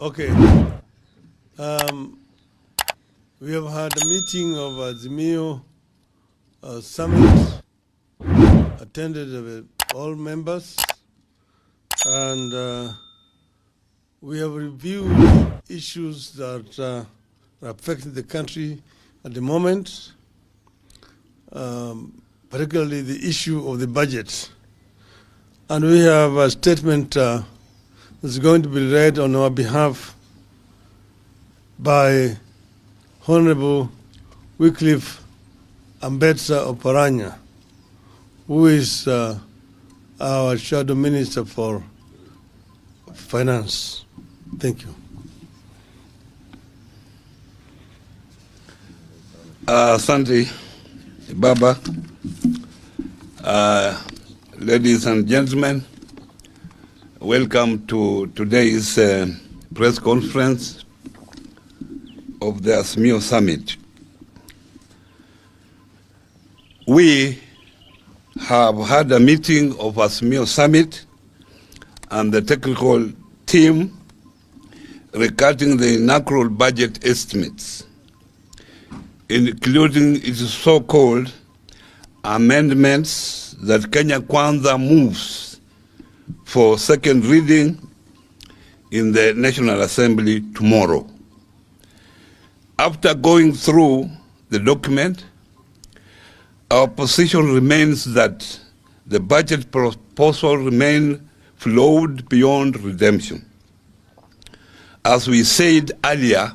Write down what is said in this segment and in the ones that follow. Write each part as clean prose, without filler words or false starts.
Okay. We have had a meeting of Azimio summit, attended with all members, and we have reviewed issues that are affecting the country at the moment, particularly the issue of the budget. And we have a statement that's going to be read on our behalf by Honorable Wycliffe Ambetsa Oparanya, who is our Shadow Minister for Finance. Thank you. Asante, Baba. Ladies and gentlemen, welcome to today's press conference of the Azimio Summit. We have had a meeting of Azimio Summit and the technical team regarding the inaugural budget estimates, including its so-called amendments that Kenya Kwanza moves for second reading in the National Assembly tomorrow. After going through the document, our position remains that the budget proposal remains flawed beyond redemption. As we said earlier,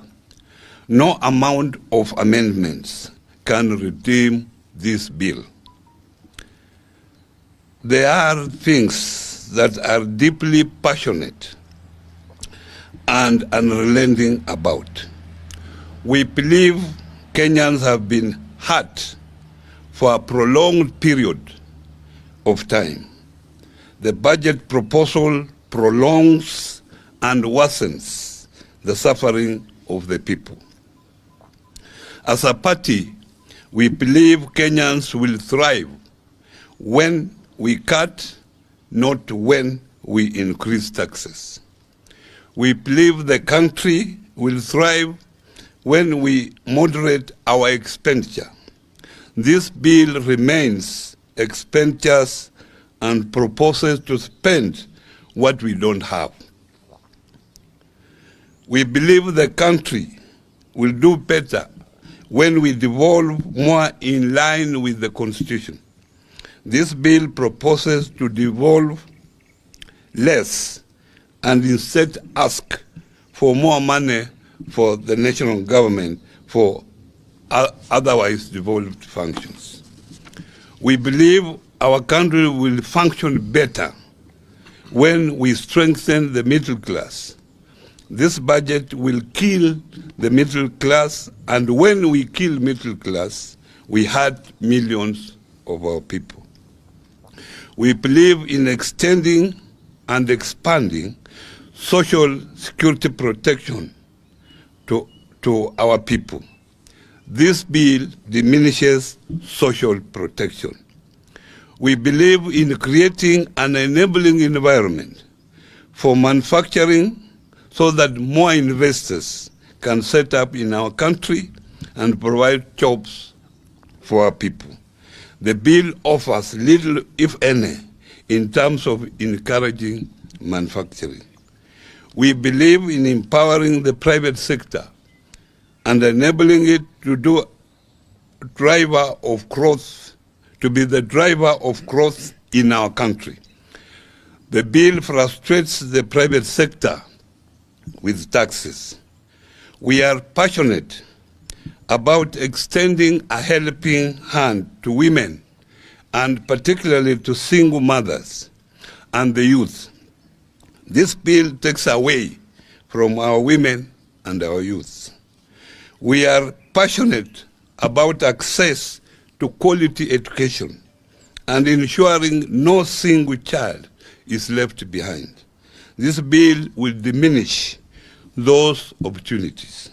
no amount of amendments can redeem this bill. There are things that are deeply passionate and unrelenting about. We believe Kenyans have been hurt for a prolonged period of time. The budget proposal prolongs and worsens the suffering of the people. As a party, we believe Kenyans will thrive when we cut, not when we increase taxes. We believe the country will thrive when we moderate our expenditure. This bill remains expenditures and proposes to spend what we don't have. We believe the country will do better when we devolve more in line with the Constitution. This bill proposes to devolve less and instead ask for more money for the national government for otherwise devolved functions. We believe our country will function better when we strengthen the middle class. This budget will kill the middle class, and when we kill middle class, we hurt millions of our people. We believe in extending and expanding social security protection to our people. This bill diminishes social protection. We believe in creating an enabling environment for manufacturing so that more investors can set up in our country and provide jobs for our people. The bill offers little, if any, in terms of encouraging manufacturing. We believe in empowering the private sector and enabling it to be the driver of growth in our country. The bill frustrates the private sector with taxes. We are passionate about extending a helping hand to women, and particularly to single mothers and the youth. This bill takes away from our women and our youth. We are passionate about access to quality education and ensuring no single child is left behind. This bill will diminish those opportunities.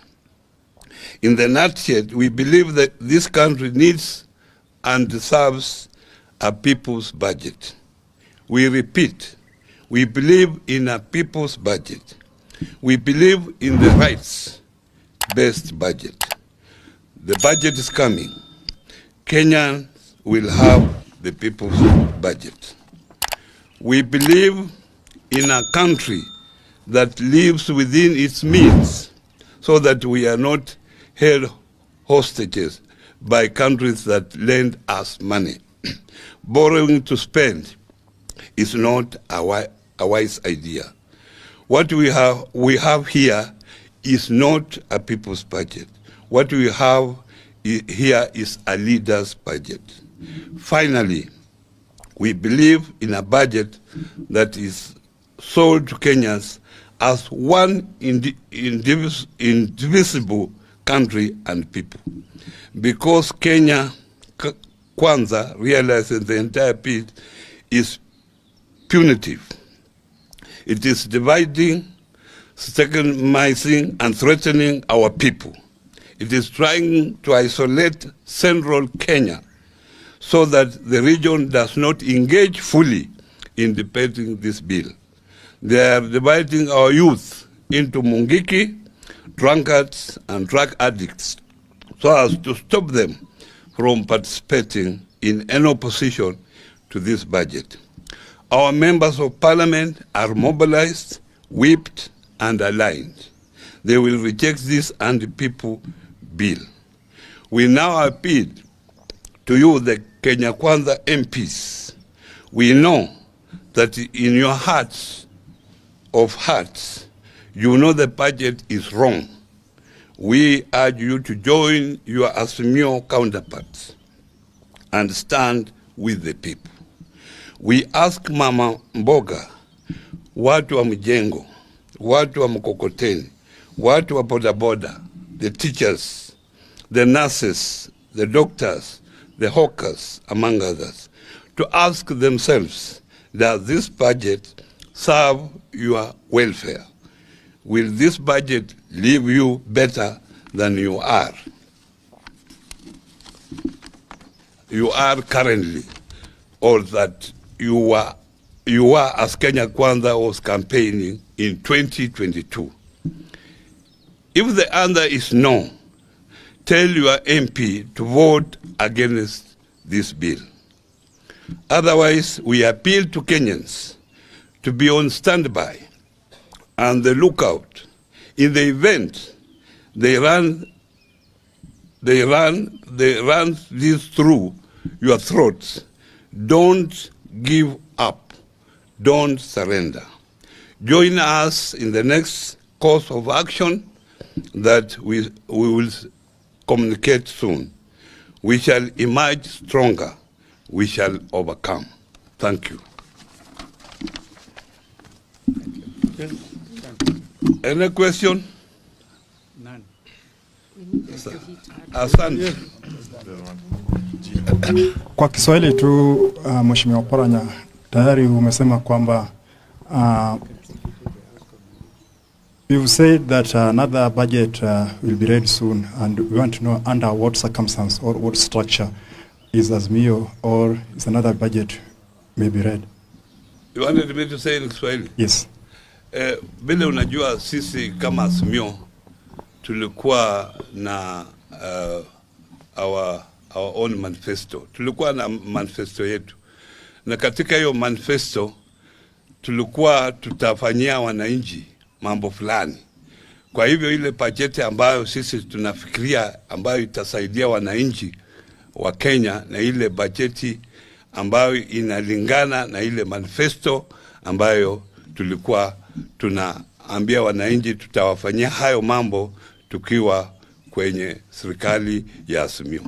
In the nutshell, we believe that this country needs and deserves a people's budget. We repeat, we believe in a people's budget. We believe in the rights-based budget. The budget is coming. Kenyans will have the people's budget. We believe in a country that lives within its means so that we are not held hostages by countries that lend us money. Borrowing to spend is not a wise idea. What we have here is not a people's budget. What we have here is a leader's budget. Finally, we believe in a budget that is sold to Kenyans as one indivisible country and people. Because Kenya Kwanza realizes the entire piece is punitive. It is dividing, stigmatizing, and threatening our people. It is trying to isolate central Kenya so that the region does not engage fully in debating this bill. They are dividing our youth into mungiki, drunkards, and drug addicts so as to stop them from participating in any opposition to this budget. Our members of parliament are mobilized, whipped, and aligned. They will reject this anti-people bill. We now appeal to you, the Kenya Kwanza MPs. We know that in your hearts of hearts, you know the budget is wrong. We urge you to join your Azimio counterparts and stand with the people. We ask Mama Mboga, watu wa mjengo, watu wa mkokoteni, watu wa bodaboda, the teachers, the nurses, the doctors, the hawkers, among others, to ask themselves, does this budget serve your welfare? Will this budget leave you better than you are? You are currently, or that you are as Kenya Kwanza was campaigning in 2022. If the answer is no, tell your MP to vote against this bill. Otherwise, we appeal to Kenyans to be on standby and the lookout. In the event they run this through your throats, don't give up, don't surrender. Join us in the next course of action that we will communicate soon. We shall emerge stronger. We shall overcome. Thank you. Any question? None. Asante. Kwa Kiswahili tu, Mheshimiwa Oparanya, tayari umesema kwamba you've said that another budget will be read soon, and we want to know under what circumstance or what structure is Azimio or is another budget may be read. You wanted me to say in Kiswahili? Yes. Vile unajua sisi kama Azimio tulikuwa na our own manifesto. Tulikuwa na manifesto yetu. Na katika hiyo manifesto tulikuwa tutafanyia wananchi mambo fulani. Kwa hivyo ile bajeti ambayo sisi tunafikiria ambayo itasaidia wananchi wa Kenya na ile bajeti ambayo inalingana na ile manifesto ambayo tulikuwa tunaambia wananchi tutawafanyia hayo mambo tukiwa kwenye serikali ya Azimio.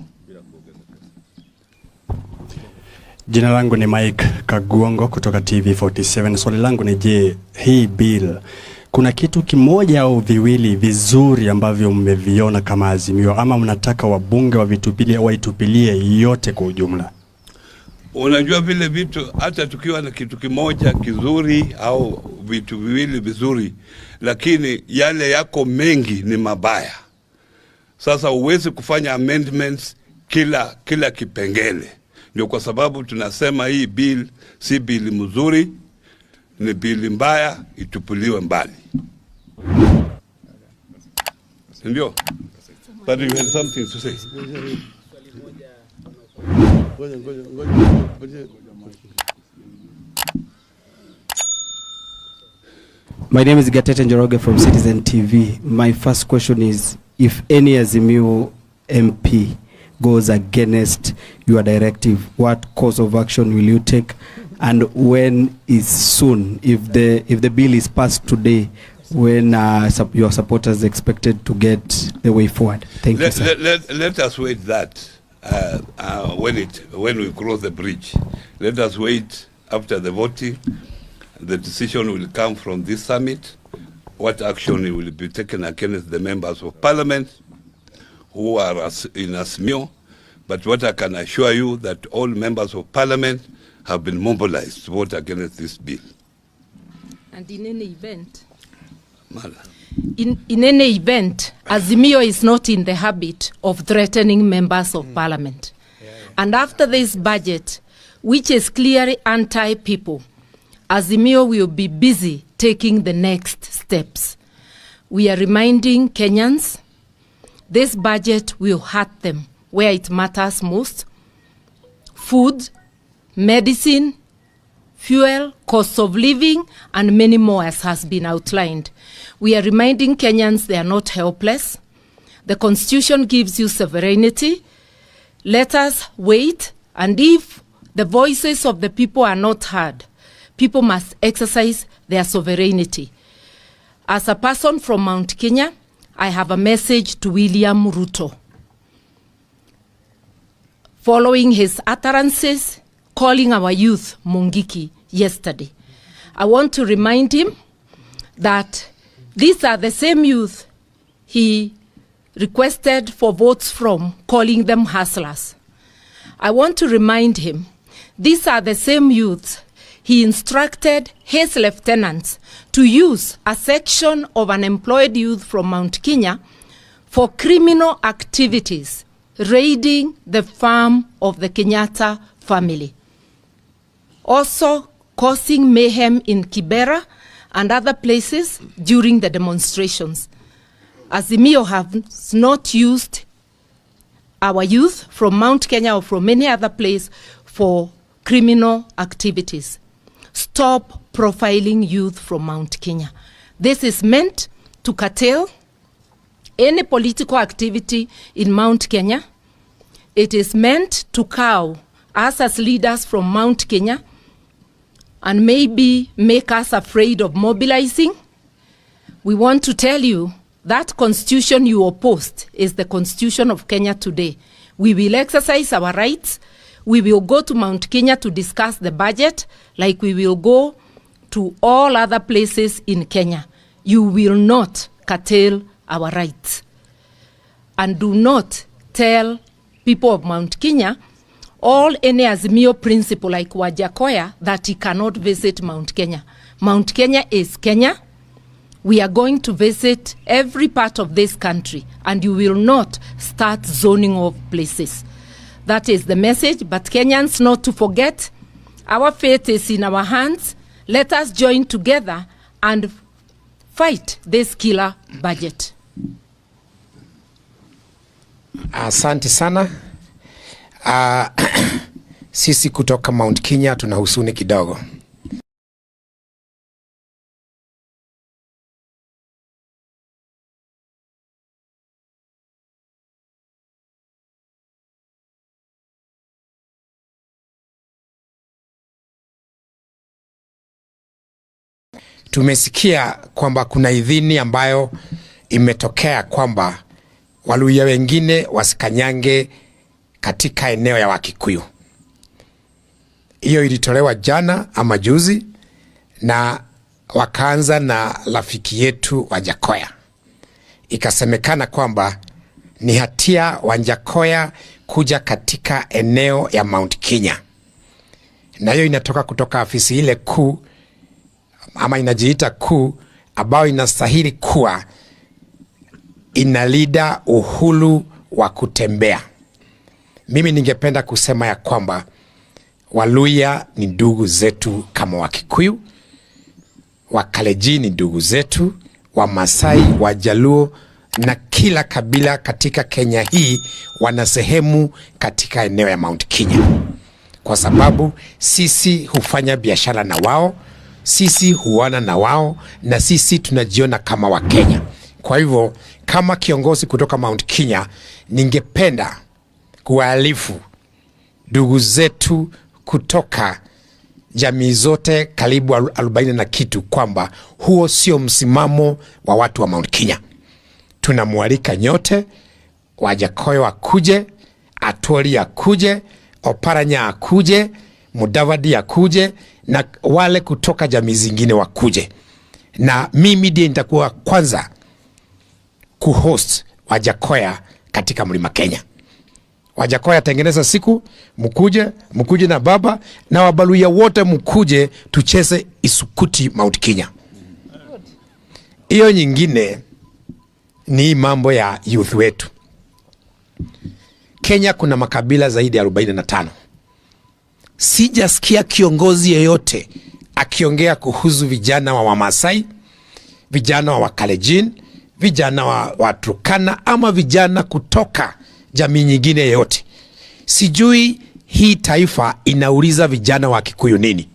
Jina langu ni Mike Kaguongo kutoka TV47. Swali langu ni je, hii bill kuna kitu kimoja au viwili vizuri ambavyo mmeviona kama Azimio, ama mnataka wabunge waitupilie yote kwa ujumla? Unajua vile vitu hata tukiwa na kitu kimoja kizuri au vitu viwili vizuri, lakini yale yako mengi ni mabaya. Sasa uwezi kufanya amendments kila kipengele. Ndio kwa sababu tunasema hii bill si bill mzuri, ni bill mbaya, itupuliwe mbali. Ndio. But you had something to say. My name is Gatete Njoroge from Citizen TV. My first question is, if any Azimio MP goes against your directive, what course of action will you take, and when is soon? If the bill is passed today, when your supporters expected to get the way forward? Thank you, sir. Let us wait that when we cross the bridge. Let us wait after the voting. The decision will come from this summit. What action will be taken against the members of parliament who are in Azimio. But what I can assure you that all members of parliament have been mobilized to vote against this bill. And in any event, in any event, Azimio is not in the habit of threatening members of parliament. And after this budget, which is clearly anti-people, Azimio will be busy taking the next steps. We are reminding Kenyans this budget will hurt them where it matters most: food, medicine, fuel, cost of living, and many more, as has been outlined. We are reminding Kenyans they are not helpless. The Constitution gives you sovereignty. Let us wait, and if the voices of the people are not heard, people must exercise their sovereignty. As a person from Mount Kenya, I have a message to William Ruto. Following his utterances, calling our youth Mungiki yesterday, I want to remind him that these are the same youth he requested for votes from, calling them hustlers. I want to remind him these are the same youths he instructed his lieutenants to use a section of unemployed youth from Mount Kenya for criminal activities, raiding the farm of the Kenyatta family, also causing mayhem in Kibera and other places during the demonstrations. Azimio has not used our youth from Mount Kenya or from any other place for criminal activities. Stop profiling youth from Mount Kenya. This is meant to curtail any political activity in Mount Kenya. It is meant to cow us as leaders from Mount Kenya and maybe make us afraid of mobilizing. We want to tell you that constitution you opposed is the constitution of Kenya today. We will exercise our rights. We will go to Mount Kenya to discuss the budget like we will go to all other places in Kenya. You will not curtail our rights. And do not tell people of Mount Kenya or any Azimio principle like Wajakoya that he cannot visit Mount Kenya. Mount Kenya is Kenya. We are going to visit every part of this country, and you will not start zoning off places. That is the message, but Kenyans not to forget, our fate is in our hands. Let us join together and fight this killer budget. Asante sana. Sisi kutoka Mount Kenya tuna huzuni kidogo. Tumesikia kwamba kuna idhini ambayo imetokea kwamba Waluhya wengine wasikanyange katika eneo ya Wakikuyu. Hiyo ilitolewa jana ama juzi, na wakaanza na rafiki yetu Wajakoya. Ikasemekana kwamba ni hatia Wajakoya kuja katika eneo ya Mount Kenya. Na hiyo inatoka kutoka afisi ile kuu ama inajiita kuu ambayo inastahili kuwa inalida uhuru wa kutembea. Mimi ningependa kusema ya kwamba Waluhya ni ndugu zetu kama Wakikuyu, Wakaleji ni ndugu zetu, Wamasai, Wajaluo na kila kabila katika Kenya hii wana sehemu katika eneo ya Mount Kenya, kwa sababu sisi hufanya biashara na wao, sisi huona na wao, na sisi tunajiona kama Wakenya. Kwa hivyo kama kiongozi kutoka Mount Kenya, ningependa kuwaalifu ndugu zetu kutoka jamii zote karibu 40 na kitu kwamba huo sio msimamo wa watu wa Mount Kenya. Tunamwalika nyote, Wajakoya akuje, Atwoli akuje, Oparanya akuje, Mudavadi akuje, na wale kutoka jamii zingine wakuje. Na mimi ndiye nitakuwa kwanza kuhost Wajakoya katika Mlima Kenya. Wajakoya tengeneza siku, mkuje na baba na Wabaluya wote mkuje tucheze isukuti Mount Kenya. Hiyo nyingine ni mambo ya youth wetu. Kenya kuna makabila zaidi ya 45. Sijasikia kiongozi yeyote akiongea kuhusu vijana wa Wamasai, vijana wa Wakalejin, vijana wa Turkana ama vijana kutoka jamii nyingine yote. Sijui hii taifa inauliza vijana wa Kikuyu nini.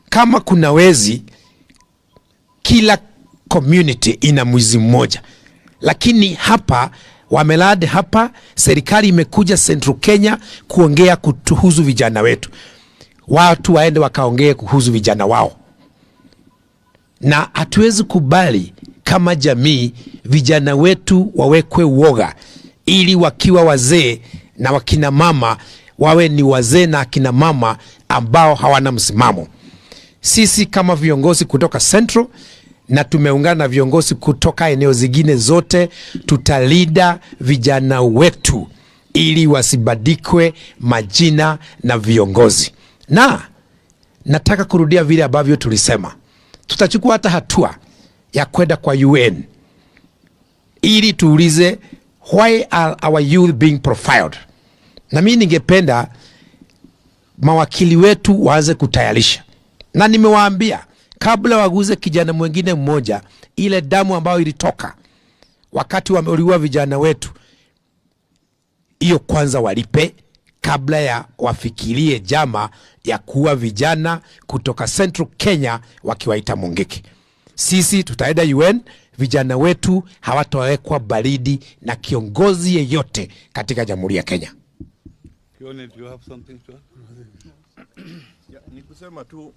Kama kuna wezi, kila community ina mwizi mmoja. Lakini hapa wamelade hapa, serikali imekuja Central Kenya kuongea kuhusu vijana wetu. Watu waende wakaongee kuhusu vijana wao. Na hatuwezi kubali kama jamii vijana wetu wawekwe uoga, ili wakiwa wazee na wakina mama wawe ni wazee na akina mama ambao hawana msimamo. Sisi kama viongozi kutoka Central na tumeungana na viongozi kutoka eneo zingine zote, tutalida vijana wetu ili wasibadikwe majina na viongozi. Na nataka kurudia vile ambavyo tulisema, tutachukua hata hatua ya kwenda kwa UN ili tuulize why are our youth being profiled. Na mimi ningependa mawakili wetu waanze kutayarisha, na nimewaambia kabla waguze kijana mwingine mmoja, ile damu ambayo ilitoka wakati wameuliwa vijana wetu, hiyo kwanza walipe kabla ya wafikirie jama ya kuwa vijana kutoka Central Kenya wakiwaita Mungiki. Sisi tutaenda UN, vijana wetu hawatawekwa baridi na kiongozi yeyote katika Jamhuri ya Kenya. Ni kusema tu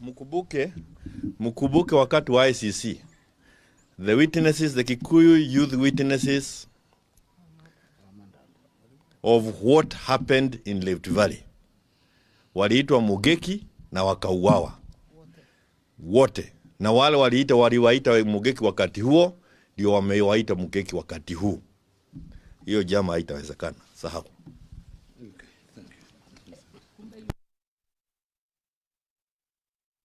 mkubuke wakati wa ICC. The witnesses, the Kikuyu youth witnesses of what happened in Rift Valley. Waliitwa Mugeki na wakauawa. Wote. Na wale waliwaita Mugeki wakati huo, ndio wamewaita Mugeki wakati huu. Hiyo jama haitawezekana. Sahau.